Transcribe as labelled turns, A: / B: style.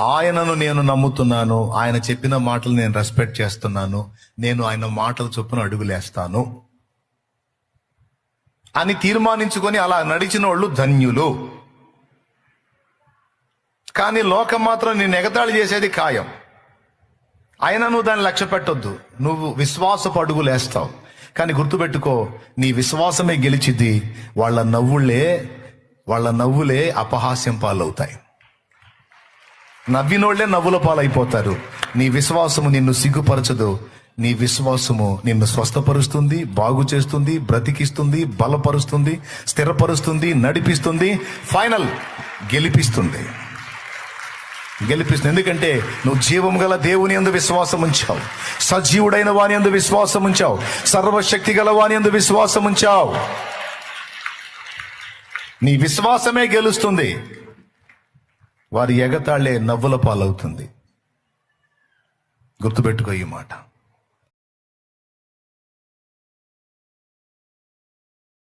A: ఆయనను నేను నమ్ముతున్నాను, ఆయన చెప్పిన మాటలు నేను రెస్పెక్ట్ చేస్తున్నాను, నేను ఆయన మాటల చొప్పున అడుగులేస్తాను అని తీర్మానించుకొని అలా నడిచిన వాళ్ళు ధన్యులు. కానీ లోకం మాత్రం నేను ఎగతాళి చేసేది ఖాయం. అయినా నువ్వు దాన్ని లక్ష్య పెట్టొద్దు, నువ్వు విశ్వాసపు అడుగులేస్తావు. కానీ గుర్తుపెట్టుకో, నీ విశ్వాసమే గెలిచిద్ది. వాళ్ళ నవ్వులే అపహాస్యం పాలవుతాయి. నవ్వినోళ్లే నవ్వుల పాలైపోతారు. నీ విశ్వాసము నిన్ను సిగ్గుపరచదు. నీ విశ్వాసము నిన్ను స్వస్థపరుస్తుంది, బాగు చేస్తుంది, బ్రతికిస్తుంది, బలపరుస్తుంది, స్థిరపరుస్తుంది, నడిపిస్తుంది, ఫైనల్ గెలిపిస్తుంది. ఎందుకంటే నువ్వు జీవం గల దేవుని యందు విశ్వాసం ఉంచావు, సజీవుడైన వాని యందు విశ్వాసం ఉంచావు, సర్వశక్తి గల వాని యందు విశ్వాసం ఉంచావు. నీ విశ్వాసమే గెలుస్తుంది. వారి ఎగతాళే నవ్వుల పాలవుతుంది. గుర్తుపెట్టుకో ఈ మాట.